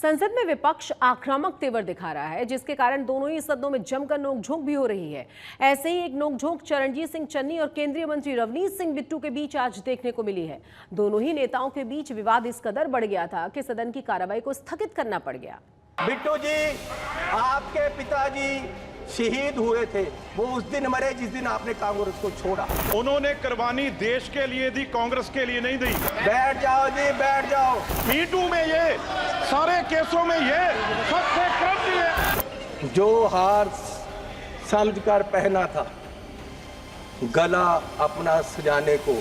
संसद में विपक्ष आक्रामक तेवर दिखा रहा है, जिसके कारण दोनों ही सदनों में जमकर नोकझोंक भी हो रही है। ऐसे ही एक नोकझोंक चरणजीत सिंह चन्नी और केंद्रीय मंत्री रवनीत सिंह बिट्टू के बीच आज देखने को मिली है। दोनों ही नेताओं के बीच विवाद इस कदर बढ़ गया था कि सदन की कार्रवाई को स्थगित करना पड़ गया। बिट्टू जी, आपके पिताजी शहीद हुए थे, वो उस दिन मरे जिस दिन आपने कांग्रेस को छोड़ा। उन्होंने कुर्बानी देश के लिए दी, कांग्रेस के लिए नहीं दी। बैठ जाओ जी, बैठ जाओ। मीटू में ये सारे केसों में ये सबसे करप्ट है। जो हार समझकर पहना था गला अपना सजाने को,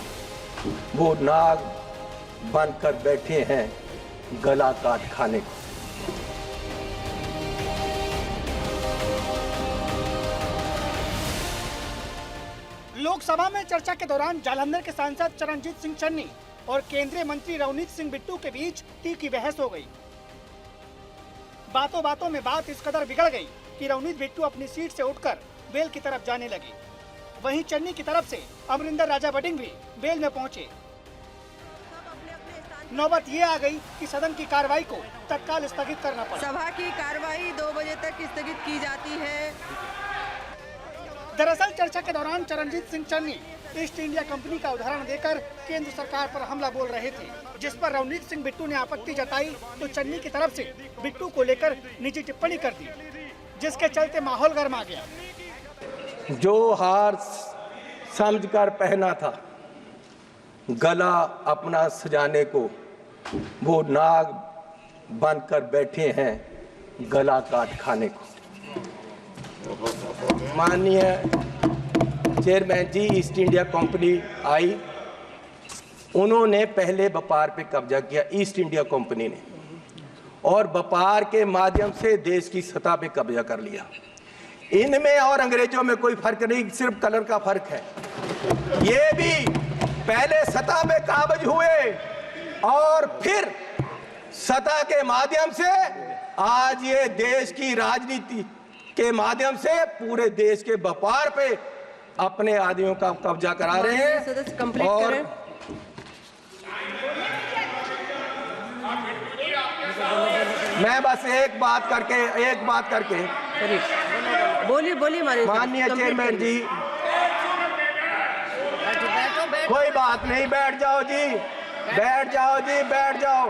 वो नाग बनकर बैठे हैं गला काट खाने को। लोकसभा में चर्चा के दौरान जालंधर के सांसद चरणजीत सिंह चन्नी और केंद्रीय मंत्री रवनीत सिंह बिट्टू के बीच तीखी बहस हो गई। बातों बातों में बात इस कदर बिगड़ गई कि रवनीत बिट्टू अपनी सीट से उठकर बेल की तरफ जाने लगे। वहीं चन्नी की तरफ से अमरिंदर राजा बडिंग भी बेल में पहुंचे। नौबत ये आ गई कि सदन की कार्रवाई को तत्काल स्थगित करना पड़ा। सभा की कार्रवाई 2 बजे तक स्थगित की जाती है। दरअसल चर्चा के दौरान Charanjit Singh Channi east India company का उदाहरण देकर केंद्र सरकार पर हमला बोल रहे थे, जिस पर रवनीत सिंह बिट्टू ने आपत्ति जताई तो चन्नी की तरफ से बिट्टू को लेकर निजी टिप्पणी कर दी, जिसके चलते माहौल गर्मा गया। जो हार समझकर पहना था गला अपना सजाने को, वो नाग बनकर बैठे हैं गला काट खाने को। माननीय चेयरमैन जी, ईस्ट इंडिया कंपनी आई, उन्होंने पहले व्यापार पे कब्जा किया, ईस्ट इंडिया कंपनी ने, और व्यापार के माध्यम से देश की सतह पे कब्जा कर लिया। इनमें और अंग्रेजों में कोई फर्क नहीं, सिर्फ कलर का फर्क है। ये भी पहले सतह पे काबज हुए और फिर सतह के माध्यम से आज ये देश की राजनीति के माध्यम से पूरे देश के व्यापार पे अपने आदमियों का कब्जा करा रहे हैं। और मैं बस एक बात करके बोलिए माननीय चेयरमैन जी, कोई बात नहीं, बैठ जाओ जी, बैठ जाओ जी, बैठ जाओ।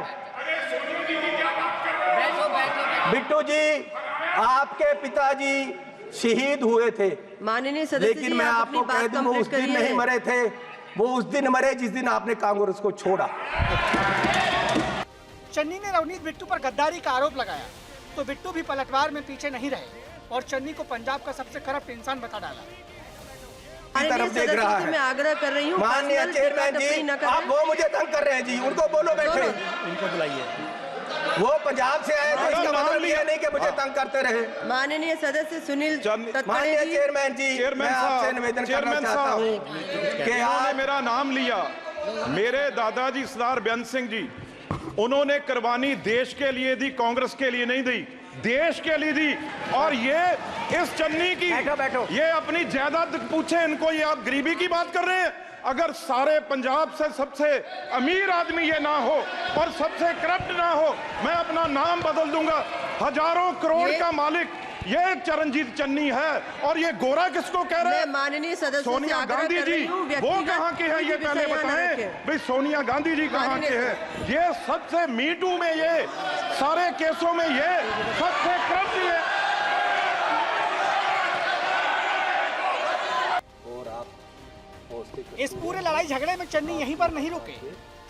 बिट्टू जी, आपके पिताजी शहीद हुए थे, माननीय सदस्य, लेकिन मैं आपको कह दूं वो उस दिन नहीं मरे थे, वो उस दिन मरे जिस दिन आपने कांग्रेस को छोड़ा। चन्नी ने रवनीत बिट्टू पर गद्दारी का आरोप लगाया तो बिट्टू भी पलटवार में पीछे नहीं रहे और चन्नी को पंजाब का सबसे करप्ट इंसान बता डाला। तरफ देख रहा है। मैं आग्रह कर रही हूँ, माननीय चेयरमैन जी, आप वो मुझे तंग कर रहे हैं जी, उनको बोलो बैठे, उनको बुलाइए। वो पंजाब से आए तो इसका मतलब ये नहीं कि मुझे तंग करते रहे। माननीय सदस्य सुनील माननीय चेयरमैन जी, मैं आपसे निवेदन करना चाहता हूँ कि आपने मेरा नाम लिया। मेरे दादाजी सरदार बेअंत सिंह जी, उन्होंने कुर्बानी देश के लिए दी, कांग्रेस के लिए नहीं दी, देश के लिए दी। और ये इस चन्नी की बैठो। ये अपनी जायदाद पूछे इनको, ये आप गरीबी की बात कर रहे हैं। अगर सारे पंजाब से सबसे अमीर आदमी ये ना हो और सबसे करप्ट ना हो, मैं अपना नाम बदल दूंगा। हजारों करोड़ का मालिक ये चरणजीत चन्नी है। और ये गोरा किसको कह रहे हैं? माननीय सदस्य सोनिया गांधी जी, वो कहाँ के हैं ये पहले बताएं भाई। सोनिया गांधी जी कहाँ के हैं? ये सबसे मीटू में ये सारे केसों में ये सबसे करप्ट है। इस पूरे लड़ाई झगड़े में चन्नी यहीं पर नहीं रुके।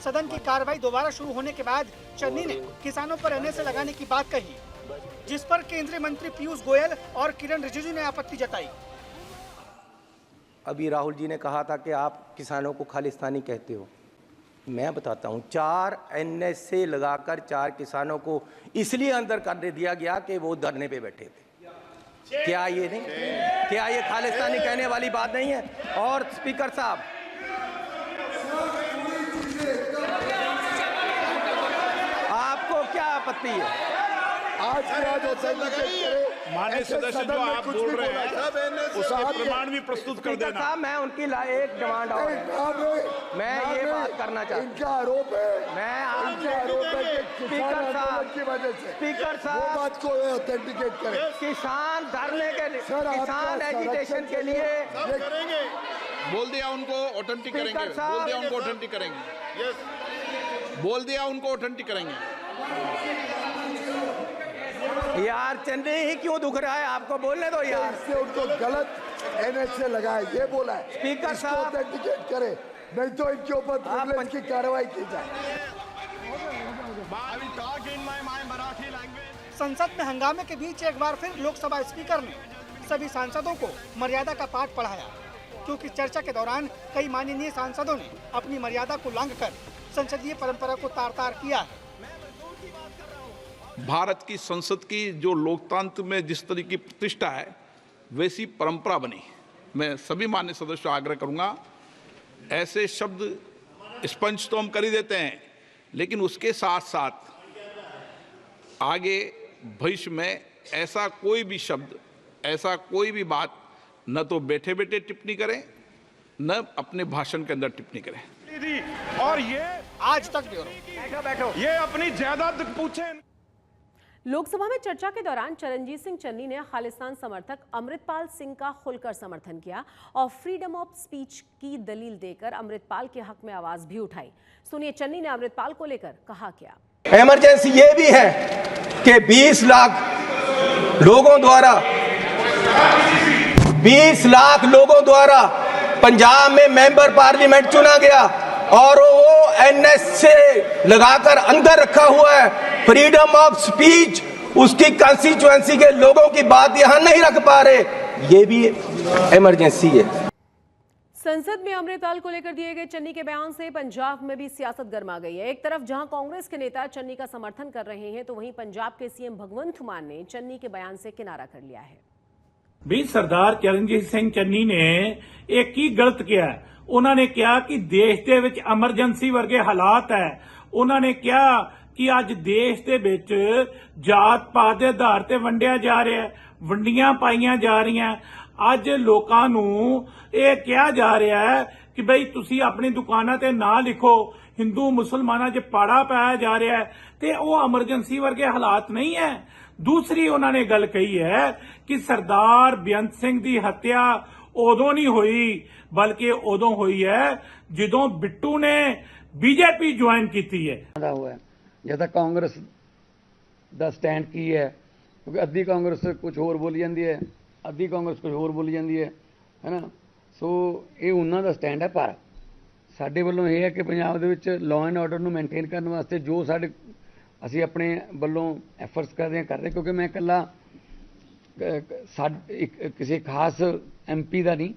सदन की कार्रवाई दोबारा शुरू होने के बाद चन्नी ने किसानों पर NSA लगाने की बात कही, जिस पर केंद्रीय मंत्री पीयूष गोयल और किरण रिजिजू ने आपत्ति जताई। अभी राहुल जी ने कहा था कि आप किसानों को खालिस्तानी कहते हो। मैं बताता हूँ, 4 NSA लगाकर 4 किसानों को इसलिए अंदर कर दिया गया कि वो धरने पे बैठे थे। क्या ये खालिस्तानी कहने वाली बात नहीं है? और स्पीकर साहब, आपको क्या आपत्ति है? आज की आज माननीय सदस्य जो आप बोल रहे हैं उसका प्रमाण भी प्रस्तुत कर स्पीकर देना। साहब, मैं उनकी एक डिमांड और है। मैं ये बात करना चाहता हूँ। इनका आरोप है, मैं इनका आरोप है कि स्पीकर किसान साहब, आंदोलन की वजह से स्पीकर वो साहब, बात को ऑथेंटिकेट करें। किसान धरने के लिए, सर, आपका किसान एजिटेशन के लिए बोल दिया उनको ऑथेंटिक करेंगे, स्पीकर साहब, बोल दिया उनको ऑथेंटिक करेंगे, बोल दिया उनको ऑथेंटिक करेंगे। यार चन्नी ही क्यों दुख रहा है, आपको बोलने दो यार। इससे उनको गलत एनएच से लगाए, ये बोला है। स्पीकर इसको साहब, ऑथेंटिकेट करे, नहीं तो इनके ऊपर प्रिविलेज की कार्रवाई की जाए। संसद में हंगामे के बीच एक बार फिर लोकसभा स्पीकर ने सभी सांसदों को मर्यादा का पाठ पढ़ाया, क्योंकि चर्चा के दौरान कई माननीय सांसदों ने अपनी मर्यादा को लांघकर संसदीय परंपरा को तार-तार किया है। भारत की संसद की जो लोकतंत्र में जिस तरह की प्रतिष्ठा है वैसी परंपरा बनी। मैं सभी माननीय सदस्यों से आग्रह करूंगा, ऐसे शब्द स्पंज तो हम कर ही देते हैं, लेकिन उसके साथ साथ आगे भविष्य में ऐसा कोई भी शब्द, ऐसा कोई भी बात न तो बैठे बैठे टिप्पणी करें, न अपने भाषण के अंदर टिप्पणी करें। और ये आज तक ब्यूरो। बैठो। ये अपनी जायदाद पूछे। लोकसभा में चर्चा के दौरान चरणजीत सिंह चन्नी ने खालिस्तान समर्थक अमृतपाल सिंह का खुलकर समर्थन किया और फ्रीडम ऑफ स्पीच की दलील देकर अमृतपाल के हक में आवाज भी उठाई। सुनिए चन्नी ने अमृतपाल को लेकर कहा क्या। इमरजेंसी ये भी है कि 20 लाख लोगों द्वारा पंजाब में मेंबर पार्लियामेंट चुना गया और वो एनएस से लगाकर अंदर रखा हुआ है। फ्रीडम ऑफ स्पीच, उसकी कंस्टिट्यूएंसी के लोगों की बात यहां नहीं रख पा रहे, ये भी इमरजेंसी है। संसद में अमृतपाल को लेकर दिए गए चन्नी के बयान से पंजाब में भी सियासत गर्मा गई है। एक तरफ जहां कांग्रेस के नेता चन्नी का समर्थन कर रहे हैं, तो वहीं पंजाब के सीएम भगवंत मान ने चन्नी के बयान से किनारा कर लिया है। भी सरदार चरणजीत ਸਿੰਘ ਚੰਨੀ ਨੇ ਇੱਕ ਹੀ ਗਲਤ ਕਿਹਾ। ਉਹਨਾਂ ਨੇ ਕਿਹਾ ਕਿ ਦੇਸ਼ ਦੇ ਵਿੱਚ ਐਮਰਜੈਂਸੀ ਵਰਗੇ ਹਾਲਾਤ ਹੈ। ਉਹਨਾਂ ਨੇ ਕਿਹਾ ਕਿ ਅੱਜ ਦੇਸ਼ ਦੇ ਵਿੱਚ ਜਾਤ ਪਾਤ ਦੇ ਆਧਾਰ ਤੇ ਵੰਡਿਆ ਜਾ ਰਿਹਾ ਹੈ, ਵੰਡੀਆਂ ਪਾਈਆਂ ਜਾ ਰਹੀਆਂ। ਅੱਜ ਲੋਕਾਂ ਨੂੰ ਇਹ ਕਿਹਾ ਜਾ ਰਿਹਾ ਹੈ ਕਿ ਬਈ ਤੁਸੀਂ ਆਪਣੀ ਦੁਕਾਨਾਂ ਤੇ ਨਾ ਲਿਖੋ, ਹਿੰਦੂ ਮੁਸਲਮਾਨਾਂ 'ਚ ਪਾੜਾ ਪਾਇਆ ਜਾ ਰਿਹਾ ਹੈ, ਤੇ ਉਹ ਐਮਰਜੈਂਸੀ ਵਰਗੇ ਹਾਲਾਤ ਨਹੀਂ ਹੈ। दूसरी उन्होंने गल कही है कि सरदार बेअंत सिंह की हत्या उदों नहीं हुई, बल्कि उदों हुई है जदों बिट्टू ने बीजेपी ज्वाइन की है। जैसा कांग्रेस का स्टैंड की है, क्योंकि अद्धी कांग्रेस कुछ होर बोली जाती है, अद्धी कांग्रेस कुछ होर बोली जाती है ना। सो ये उन्हों का स्टैंड है, पर साडे वालों ये है कि पंजाब दे विच लॉ एंड ऑर्डर नूं मेनटेन करने वास्ते जो साडे ਅਸੀਂ ਆਪਣੇ ਵੱਲੋਂ ਐਫਰਟਸ ਕਰ ਰਹੇ ਕਿਉਂਕਿ ਮੈਂ ਇਕੱਲਾ ਕਿਸੇ ਖਾਸ ਐਮਪੀ ਦਾ ਨਹੀਂ,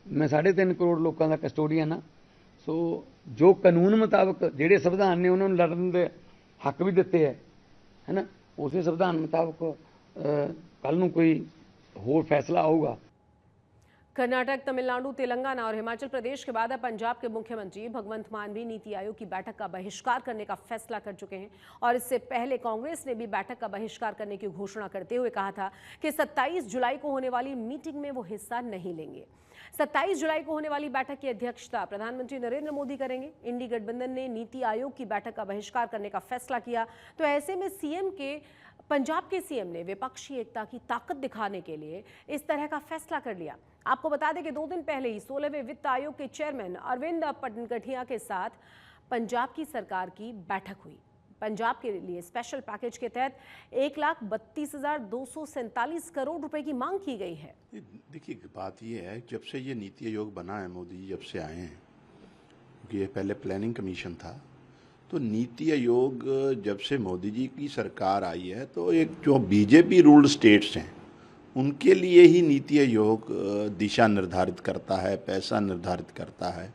ਮੈਂ 3.5 ਕਰੋੜ ਲੋਕਾਂ ਦਾ ਕਸਟੋਡੀਅਨ ਹਾਂ। ਸੋ ਜੋ ਕਾਨੂੰਨ ਮੁਤਾਬਕ ਜਿਹੜੇ ਸੰਵਿਧਾਨ ਨੇ ਉਹਨਾਂ ਨੂੰ ਲੜਨ ਦੇ ਹੱਕ ਵੀ ਦਿੱਤੇ ਹੈ ਨਾ, ਉਸੇ ਸੰਵਿਧਾਨ ਮੁਤਾਬਕ ਕੱਲ ਨੂੰ ਕੋਈ ਹੋਰ ਫੈਸਲਾ ਆਊਗਾ। कर्नाटक, तमिलनाडु, तेलंगाना और हिमाचल प्रदेश के बाद अब पंजाब के मुख्यमंत्री भगवंत मान भी नीति आयोग की बैठक का बहिष्कार करने का फैसला कर चुके हैं। और इससे पहले कांग्रेस ने भी बैठक का बहिष्कार करने की घोषणा करते हुए कहा था कि 27 जुलाई को होने वाली मीटिंग में वो हिस्सा नहीं लेंगे। 27 जुलाई को होने वाली बैठक की अध्यक्षता प्रधानमंत्री नरेंद्र मोदी करेंगे। इंडी गठबंधन ने नीति आयोग की बैठक का बहिष्कार करने का फैसला किया, तो ऐसे में पंजाब के सीएम ने विपक्षी एकता की ताकत दिखाने के लिए इस तरह का फैसला कर लिया। आपको बता दें कि 2 दिन पहले ही 16वें वित्त आयोग के चेयरमैन अरविंद पटनगठिया के साथ पंजाब की सरकार की बैठक हुई। पंजाब के लिए स्पेशल पैकेज के तहत 1,32,247 करोड़ रुपए की मांग की गई है। देखिए, बात यह है, जब से ये नीति आयोग बना है, मोदी जी जब से आए हैं, क्योंकि ये पहले प्लानिंग कमीशन था, तो नीति आयोग जब से मोदी जी की सरकार आई है, तो एक जो बीजेपी रूल्ड स्टेट्स हैं उनके लिए ही नीति आयोग दिशा निर्धारित करता है, पैसा निर्धारित करता है।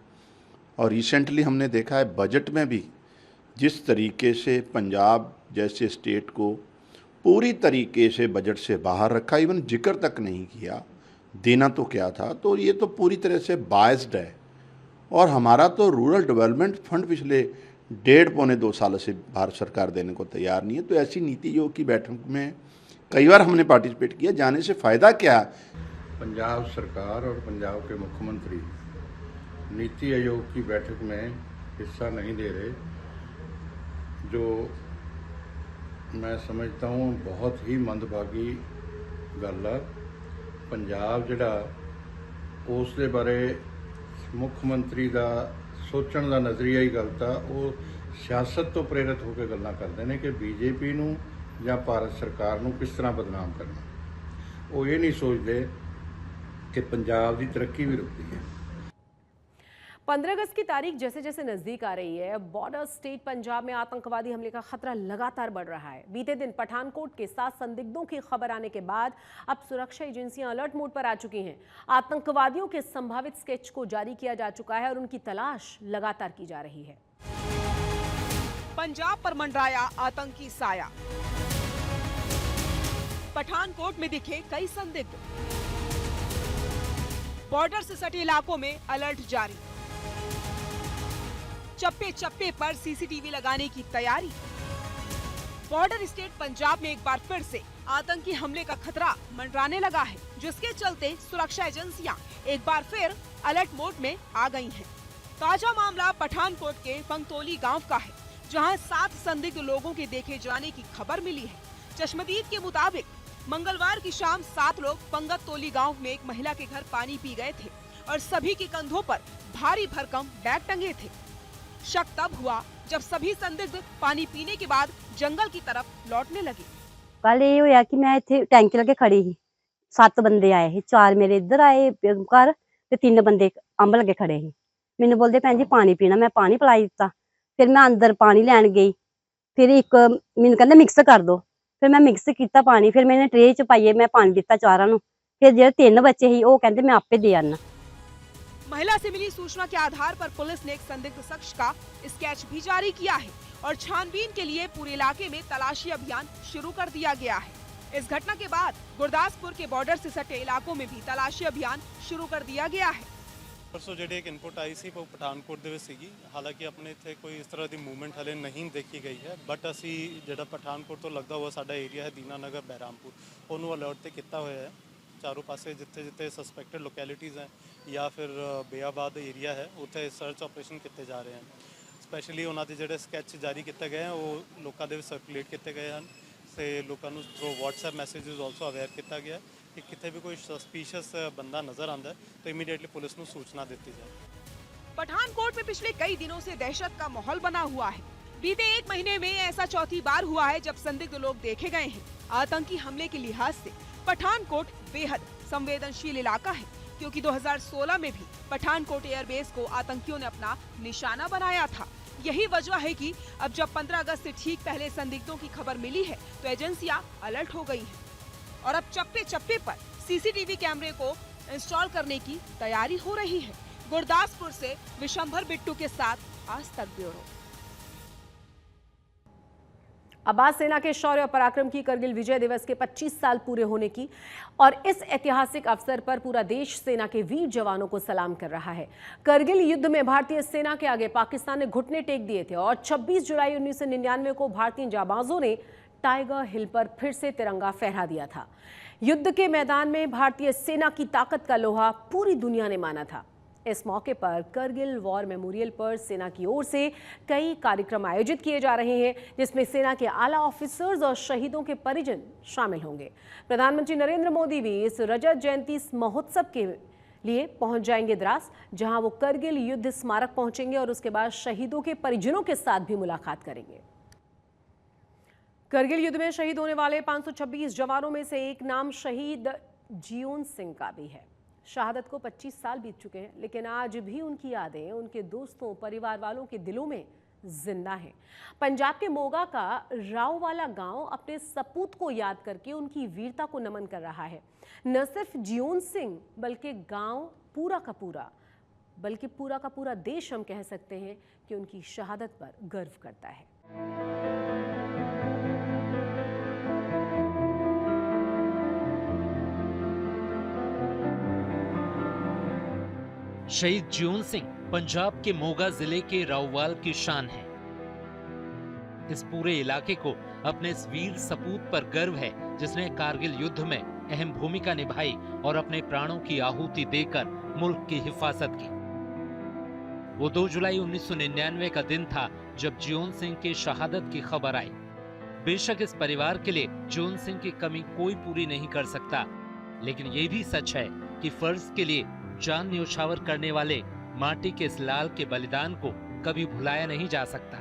और रिसेंटली हमने देखा है बजट में भी जिस तरीके से पंजाब जैसे स्टेट को पूरी तरीके से बजट से बाहर रखा, इवन जिक्र तक नहीं किया, देना तो क्या था। तो ये तो पूरी तरह से बायस्ड है। और हमारा तो रूरल डेवलपमेंट फंड पिछले 1.5-2 सालों से भारत सरकार देने को तैयार नहीं है। तो ऐसी नीति आयोग की बैठक में कई बार हमने पार्टिसिपेट किया, जाने से फ़ायदा क्या? पंजाब सरकार और पंजाब के मुख्यमंत्री नीति आयोग की बैठक में हिस्सा नहीं दे रहे, जो मैं समझता हूँ बहुत ही मंदभागी गल है। पंजाब जिहड़ा उस दे बारे मुख्यमंत्री का सोचण का नज़रिया ही गलत है। वो सियासत तो प्रेरित होकर गल्लां करते हैं कि बीजेपी नूं या भारत सरकार नूं किस तरह बदनाम करना। वो ये नहीं सोचते कि पंजाब की तरक्की भी रुकती है। 15 अगस्त की तारीख जैसे जैसे नजदीक आ रही है, बॉर्डर स्टेट पंजाब में आतंकवादी हमले का खतरा लगातार बढ़ रहा है। बीते दिन पठानकोट के 7 संदिग्धों की खबर आने के बाद अब सुरक्षा एजेंसियां अलर्ट मोड पर आ चुकी हैं। आतंकवादियों के संभावित स्केच को जारी किया जा चुका है और उनकी तलाश लगातार की जा रही है। पंजाब पर मंडराया आतंकी साया, पठानकोट में दिखे कई संदिग्ध, बॉर्डर से सटे इलाकों में अलर्ट जारी, चप्पे चप्पे पर सीसीटीवी लगाने की तैयारी। बॉर्डर स्टेट पंजाब में एक बार फिर से आतंकी हमले का खतरा मंडराने लगा है, जिसके चलते सुरक्षा एजेंसियां एक बार फिर अलर्ट मोड में आ गई हैं। ताजा मामला पठानकोट के पंगतोली गांव का है, जहां 7 संदिग्ध लोगों के देखे जाने की खबर मिली है। चश्मदीद के मुताबिक मंगलवार की शाम 7 लोग पंगतोली गांव में एक महिला के घर पानी पी गए थे और सभी के कंधों पर भारी भरकम बैग टंगे थे। शक तब हुआ जब सभी संदिग्ध पानी पीने के बाद जंगल की तरफ लौटने लगे। कल ये होया कि मैं इत्थे टैंकी लगे खड़ी ही, 7 बंदे आए ही, 4 मेरे इधर आए घर ते 3 बंदे अंब लगे खड़े ही। मैनू बोलते भैन जी पानी पीना, मैं पानी पिलाई दिता। फिर मैं अंदर पानी लैन गई, फिर एक मैनू कहंदे मिक्स कर दो, फिर मैं मिक्स किया पानी, फिर मैंने ट्रे च पाइए मैं पानी दिता चारां नू। फिर जो 3 बच्चे ही वो कहंदे मैं आपे दे आना। महिला से मिली सूचना के आधार पर पुलिस ने एक संदिग्ध शख्स का स्केच भी जारी किया है और छानबीन के लिए पूरे इलाके में तलाशी अभियान शुरू कर दिया गया है। इस घटना के बाद गुरदासपुर के बॉर्डर से सटे इलाकों में भी तलाशी अभियान शुरू कर दिया गया है। परसों ਜਿਹੜੀ ਇੱਕ ਇਨਪੁਟ ਆਈ ਸੀ ਉਹ ਪਠਾਨਕੋਟ ਦੇ ਵਿੱਚ ਸੀਗੀ। ਹਾਲਾਂਕਿ ਆਪਣੇ ਇੱਥੇ ਕੋਈ ਇਸ ਤਰ੍ਹਾਂ ਦੀ ਮੂਵਮੈਂਟ ਹਲੇ ਨਹੀਂ ਦੇਖੀ ਗਈ ਹੈ, ਬਟ ਅਸੀਂ ਜਿਹੜਾ ਪਠਾਨਕੋਟ ਤੋਂ ਲੱਗਦਾ ਹੋਇਆ ਸਾਡਾ ਏਰੀਆ ਹੈ ਦੀਨਾਨਗਰ ਬਹਿਰਾਮਪੁਰ, ਉਹਨੂੰ ਅਲਰਟ ਤੇ ਕੀਤਾ ਹੋਇਆ ਹੈ। ਚਾਰੋਂ ਪਾਸੇ ਜਿੱਥੇ ਜਿੱਥੇ ਸਸਪੈਕਟਡ ਲੋਕੈਲਿਟੀਜ਼ ਹੈ ਜਾਂ ਫਿਰ ਬੇਆਬਾਦ ਏਰੀਆ ਹੈ ਉੱਥੇ ਸਰਚ ਆਪਰੇਸ਼ਨ ਕੀਤੇ ਜਾ ਰਹੇ ਹਨ। ਸਪੈਸ਼ਲੀ ਉਹਨਾਂ ਦੇ ਜਿਹੜੇ ਸਕੈਚ ਜਾਰੀ ਕੀਤੇ ਗਏ ਹਨ ਉਹ ਲੋਕਾਂ ਦੇ ਵਿੱਚ ਸਰਕੂਲੇਟ ਕੀਤੇ ਗਏ ਹਨ ਤੇ ਲੋਕਾਂ ਨੂੰ through WhatsApp messages also aware ਕੀਤਾ ਗਿਆ कि कितने भी कोई सस्पिशियस बंदा नजर आता है तो इमीडिएटली पुलिस को सूचना देती जाए। पठानकोट में पिछले कई दिनों से दहशत का माहौल बना हुआ है। बीते 1 महीने में ऐसा चौथी बार हुआ है जब संदिग्ध लोग देखे गए हैं। आतंकी हमले के लिहाज से पठानकोट बेहद संवेदनशील इलाका है, क्योंकि 2016 में भी पठानकोट एयरबेस को आतंकियों ने अपना निशाना बनाया था। यही वजह है कि अब जब 15 अगस्त से ठीक पहले संदिग्धों की खबर मिली है तो एजेंसियां अलर्ट हो गई हैं और अब चप्पे चप्पे पर सीसीटीवी कैमरे को इंस्टॉल करने की तैयारी हो रही है। गुरदासपुर से विशंभर बिट्टू के साथ आज तक ब्यूरो। अब बात सेना के शौर्य और पराक्रम की। करगिल विजय दिवस के 25 साल पूरे होने की और इस ऐतिहासिक अवसर पर पूरा देश सेना के वीर जवानों को सलाम कर रहा है। करगिल युद्ध में भारतीय सेना के आगे पाकिस्तान ने घुटने टेक दिए थे और 26 जुलाई 1999 को भारतीय जाबाजों ने टाइगर हिल पर फिर से तिरंगा फहरा दिया था। युद्ध के मैदान में भारतीय सेना की ताकत का लोहा पूरी दुनिया ने माना था। इस मौके पर करगिल वॉर मेमोरियल पर सेना की ओर से कई कार्यक्रम आयोजित किए जा रहे हैं, जिसमें सेना के आला ऑफिसर्स और शहीदों के परिजन शामिल होंगे। प्रधानमंत्री नरेंद्र मोदी भी इस रजत जयंती महोत्सव के लिए पहुंच जाएंगे द्रास, जहां वो करगिल युद्ध स्मारक पहुंचेंगे और उसके बाद शहीदों के परिजनों के साथ भी मुलाकात करेंगे। करगिल युद्ध में शहीद होने वाले 526 जवानों में से एक नाम शहीद जियोन सिंह का भी है। शहादत को 25 साल बीत चुके हैं, लेकिन आज भी उनकी यादें उनके दोस्तों परिवार वालों के दिलों में जिंदा है। पंजाब के मोगा का राववाला गांव अपने सपूत को याद करके उनकी वीरता को नमन कर रहा है। न सिर्फ जियोन सिंह बल्कि गांव पूरा का पूरा देश हम कह सकते हैं कि उनकी शहादत पर गर्व करता है। शहीद जियोन सिंह पंजाब के मोगा जिले के राववाल की शान है। इस पूरे इलाके को अपने इस वीर सपूत पर गर्व है जिसने कारगिल युद्ध में अहम भूमिका निभाई और अपने प्राणों की आहुति देकर मुल्क की हिफाजत की। वो 2 जुलाई 1999 का दिन था जब जियोन सिंह की शहादत की खबर आई। बेशक इस परिवार के लिए जियोन सिंह की कमी कोई पूरी नहीं कर सकता, लेकिन ये भी सच है कि फर्ज के लिए जान न्योछावर करने वाले माटी के इस लाल के बलिदान को कभी भुलाया नहीं जा सकता।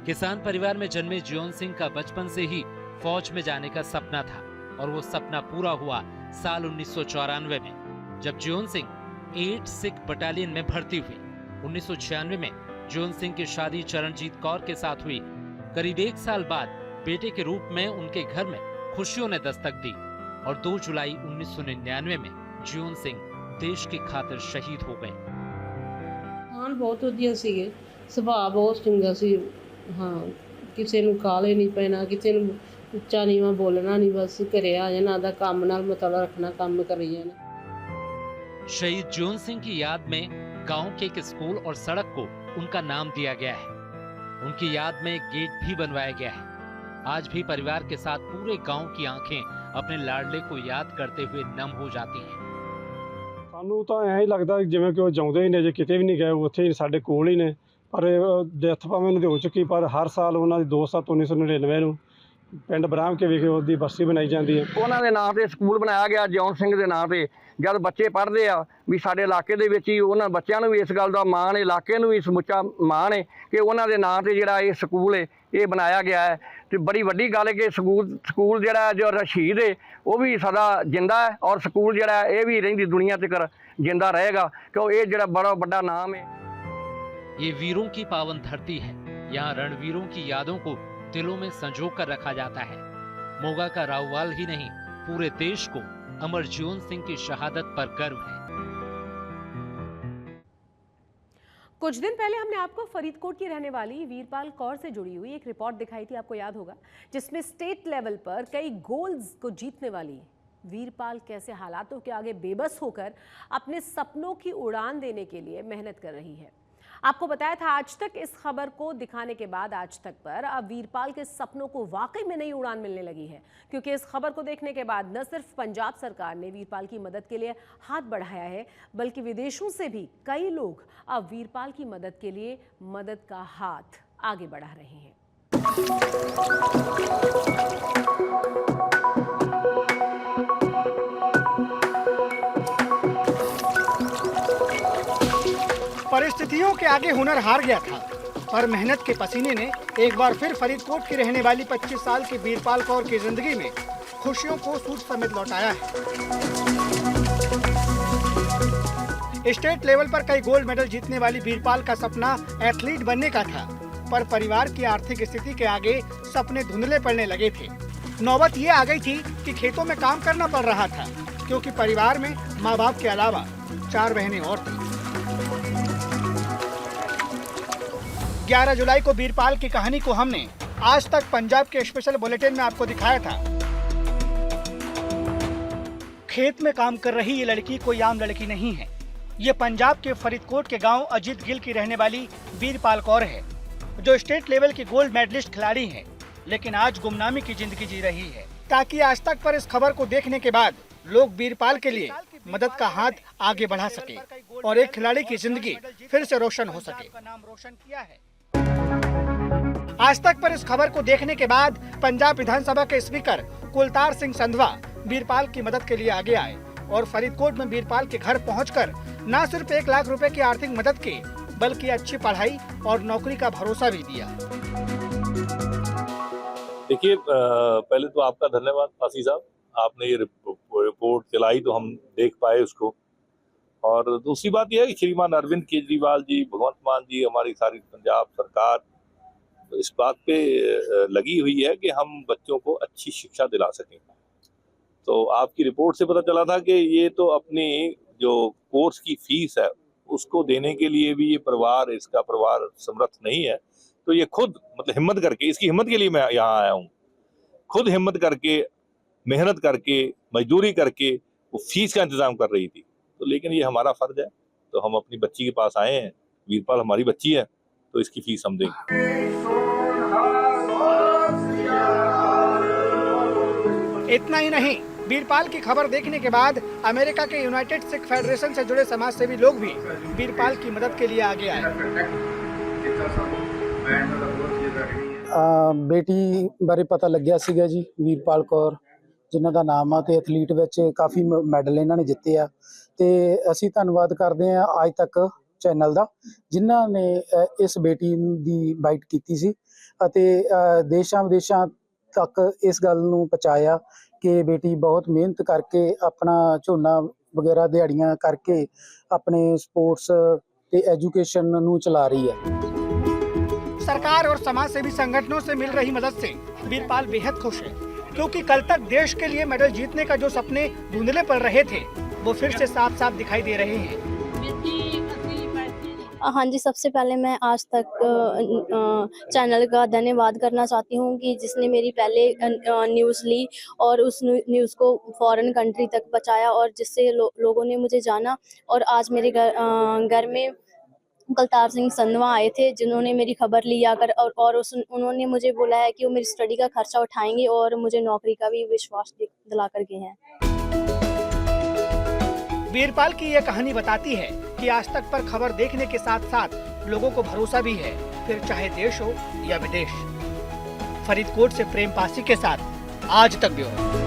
किसान परिवार में जन्मे जियोन सिंह का बचपन से ही फौज में जाने का सपना था और वो सपना पूरा हुआ साल 1994 में जब जियोन सिंह 8 सिख बटालियन में भर्ती हुए। 1996 में जियोन सिंह की शादी चरणजीत कौर के साथ हुई। करीब 1 साल बाद बेटे के रूप में उनके घर में खुशियों ने दस्तक दी और 2 जुलाई 1999 में जियोन सिंह देश की खातिर शहीद हो गए। हां बहुत ਵਧੀਆ ਸੀਗੇ, ਸੁਭਾਅ ਬਹੁਤ ਚੰਗਾ ਸੀ। ਹਾਂ ਕਿਸੇ ਨੂੰ ਕਾਲੇ ਨਹੀਂ ਪੈਣਾ, ਕਿਸੇ ਨੂੰ ਉੱਚਾ ਨੀਵਾਂ ਬੋਲਣਾ ਨਹੀਂ, ਬਸ ਘਰੇ ਆ ਜਾਣਾ, ਆਦਾ ਕੰਮ ਨਾਲ ਮਤਲਬ ਰੱਖਣਾ, ਕੰਮ ਕਰੀ ਜਾਣਾ। शहीद जियोन सिंह की याद में गांव के एक स्कूल और सड़क को उनका नाम दिया गया है। उनकी याद में एक गेट भी बनवाया गया है। आज भी परिवार के साथ पूरे गांव की आंखें अपने लाडले को याद करते हुए नम हो जाती हैं। ਸਾਨੂੰ ਤਾਂ ਐਂ ਹੀ ਲੱਗਦਾ ਜਿਵੇਂ ਕਿ ਉਹ ਜਾਉਂਦੇ ਹੀ ਨੇ, ਜੇ ਕਿਤੇ ਵੀ ਨਹੀਂ ਗਏ, ਉੱਥੇ ਹੀ ਸਾਡੇ ਕੋਲ ਹੀ ਨੇ। ਪਰ ਡੈਥ ਭਾਵੇਂ ਉਹਨਾਂ ਦੀ ਹੋ ਚੁੱਕੀ, ਪਰ ਹਰ ਸਾਲ ਉਹਨਾਂ ਦੀ 2/7/1999 ਨੂੰ ਪਿੰਡ ਬਰਾਮ ਕੇ ਵਿਖੇ ਉਹਦੀ ਬਰਸੀ ਬਣਾਈ ਜਾਂਦੀ ਹੈ। ਉਹਨਾਂ ਦੇ ਨਾਂ ਤੇ ਸਕੂਲ ਬਣਾਇਆ ਗਿਆ ਜਿਉਣ ਸਿੰਘ ਦੇ ਨਾਂ ਤੇ। ਜਦ ਬੱਚੇ ਪੜ੍ਹਦੇ ਆ ਵੀ ਸਾਡੇ ਇਲਾਕੇ ਦੇ ਵਿੱਚ ਹੀ ਉਹਨਾਂ ਬੱਚਿਆਂ ਨੂੰ ਵੀ ਇਸ ਗੱਲ ਦਾ ਮਾਣ, ਇਲਾਕੇ ਨੂੰ ਵੀ ਸਮੁੱਚਾ ਮਾਣ ਹੈ ਕਿ ਉਹਨਾਂ ਦੇ ਨਾਂ ਤੇ ਜਿਹੜਾ ਇਹ ਸਕੂਲ ਹੈ ਇਹ ਬਣਾਇਆ ਗਿਆ ਹੈ। ਤੇ ਬੜੀ ਵੱਡੀ ਗੱਲ ਹੈ ਕਿ ਸਕੂਲ ਜਿਹੜਾ ਜੋ ਸ਼ਹੀਦ ਹੈ ਉਹ ਵੀ ਸਦਾ ਜਿੰਦਾ ਹੈ ਔਰ ਸਕੂਲ ਜਿਹੜਾ ਇਹ ਵੀ ਰਹਿੰਦੀ ਦੁਨੀਆ ਤੱਕ जिंदा रहेगा क्योंकि ये जरा बड़ा बड़ा नाम है। ये वीरों की पावन धरती है। यहाँ रणवीरों की यादों को दिलों में संजो कर रखा जाता है। मोगा का राववाल ही नहीं, पूरे देश को अमर जियोन सिंह की शहादत पर गर्व है। कुछ दिन पहले हमने आपको फरीदकोट की रहने वाली वीरपाल कौर से जुड़ी हुई एक रिपोर्ट दिखाई थी, आपको याद होगा, जिसमें स्टेट लेवल पर कई गोल्स को जीतने वाली वीरपाल कैसे हालातों के आगे बेबस होकर अपने सपनों की उड़ान देने के लिए मेहनत कर रही है। आपको बताया था आज तक इस खबर को दिखाने के बाद आज तक पर अब वीरपाल के सपनों को वाकई में नई उड़ान मिलने लगी है, क्योंकि इस खबर को देखने के बाद न सिर्फ पंजाब सरकार ने वीरपाल की मदद के लिए हाथ बढ़ाया है, बल्कि विदेशों से भी कई लोग अब वीरपाल की मदद के लिए मदद का हाथ आगे बढ़ा रहे हैं। परिस्थितियों के आगे हुनर हार गया था, पर मेहनत के पसीने ने एक बार फिर फरीदकोट की रहने वाली 25 साल की वीरपाल कौर की जिंदगी में खुशियों को सूट समेत लौटाया है। स्टेट लेवल पर कई गोल्ड मेडल जीतने वाली वीरपाल का सपना एथलीट बनने का था, पर परिवार की आर्थिक स्थिति के आगे सपने धुंधले पड़ने लगे थे। नौबत ये आ गई थी कि खेतों में काम करना पड़ रहा था, क्योंकि परिवार में माँ बाप के अलावा 4 बहनें और थीं। 11 जुलाई को वीरपाल की कहानी को हमने आज तक पंजाब के स्पेशल बुलेटिन में आपको दिखाया था। खेत में काम कर रही ये लड़की कोई आम लड़की नहीं है। ये पंजाब के फरीदकोट के गांव अजीत गिल की रहने वाली वीरपाल कौर है, जो स्टेट लेवल की गोल्ड मेडलिस्ट खिलाड़ी है, लेकिन आज गुमनामी की जिंदगी जी रही है, ताकि आज तक पर इस खबर को देखने के बाद लोग वीरपाल के लिए मदद का हाथ आगे बढ़ा सके और एक खिलाड़ी की जिंदगी फिर से रोशन हो सके। आज तक पर इस खबर को देखने के बाद पंजाब विधानसभा के स्पीकर कुलतार सिंह संधवा वीरपाल की मदद के लिए आगे आए और फरीदकोट में वीरपाल के घर पहुंचकर न सिर्फ 1 लाख रुपए की आर्थिक मदद की, बल्कि अच्छी पढ़ाई और नौकरी का भरोसा भी दिया। देखिए, पहले तो आपका धन्यवाद फांसी साहब, आपने ये रिपोर्ट चलाई तो हम देख पाए उसको। और दूसरी बात यह है कि श्रीमान अरविंद केजरीवाल जी, भगवंत मान जी, हमारी सारी पंजाब सरकार इस बात पे लगी हुई है कि हम बच्चों को अच्छी शिक्षा दिला सकें। तो आपकी रिपोर्ट से पता चला था कि ये तो अपनी जो कोर्स की फीस है उसको देने के लिए भी ये इसका परिवार समर्थ नहीं है। तो ये खुद मतलब हिम्मत करके, इसकी हिम्मत के लिए मैं यहाँ आया हूँ, खुद हिम्मत करके, मेहनत करके, मजदूरी करके वो फीस का इंतजाम कर रही थी। तो लेकिन ये हमारा फर्ज है, तो हम अपनी बच्ची के पास आए हैं। वीरपाल हमारी बच्ची है, तो इसकी फीस हम देंगे। इतना ही नहीं, वीरपाल की खबर देखने के बाद अमेरिका के यूनाइटेड सिख फेडरेशन से जुड़े समाज सेवी लोग भी वीरपाल की मदद के लिए आगे आए। ਬੇਟੀ ਬਾਰੇ ਪਤਾ ਲੱਗਿਆ ਸੀਗਾ ਜੀ, ਵੀਰਪਾਲ ਕੌਰ ਜਿਨ੍ਹਾਂ ਦਾ ਨਾਮ ਆ ਤੇ ਐਥਲੀਟ ਵਿੱਚ ਕਾਫੀ ਮੈਡਲ ਇਹਨਾਂ ਨੇ ਜਿੱਤੇ ਆ ਤੇ ਅਸੀਂ ਧੰਨਵਾਦ ਕਰਦੇ ਆ ਅੱਜ ਤੱਕ ਚੈਨਲ ਦਾ ਜਿਨ੍ਹਾਂ ਨੇ ਇਸ ਬੇਟੀ ਦੀ ਬਾਈਟ ਕੀਤੀ ਸੀ ਅਤੇ ਦੇਸ਼ਾਂ ਵਿਦੇਸ਼ਾਂ ਤੱਕ ਇਸ ਗੱਲ ਨੂੰ ਪਹੁੰਚਾਇਆ ਕਿ ਬੇਟੀ ਬਹੁਤ ਮਿਹਨਤ ਕਰਕੇ ਆਪਣਾ ਝੋਨਾ ਵਗੈਰਾ ਦਿਹਾੜੀਆਂ ਕਰਕੇ ਆਪਣੇ ਸਪੋਰट्स ਤੇ ਐਜੂਕੇਸ਼ਨ ਨੂੰ ਚਲਾ ਰਹੀ ਹੈ। सरकार और समाज सेवी संगठनों से मिल रही मदद से वीरपाल बेहद खुश है, क्योंकि कल तक देश के लिए मेडल जीतने का जो सपने धुंधले पड़ रहे थे वो फिर से साफ साफ दिखाई दे रहे हैं। हाँ जी, सबसे पहले मैं आज तक चैनल का धन्यवाद करना चाहती हूँ कि जिसने मेरी पहले न्यूज़ ली और उस न्यूज़ को फॉरेन कंट्री तक पहुँचाया और जिससे लोगों ने मुझे जाना। और आज मेरे घर में कलतार सिंह संधवा आए थे जिन्होंने मेरी खबर ली आकर और उन्होंने मुझे बोला है कि वो मेरी स्टडी का खर्चा उठाएंगे और मुझे नौकरी का भी विश्वास दिला कर गए हैं। वीरपाल की यह कहानी बताती है कि आज तक पर खबर देखने के साथ साथ लोगों को भरोसा भी है, फिर चाहे देश हो या विदेश। फरीदकोट से प्रेम पासी के साथ आज तक ब्यूरो।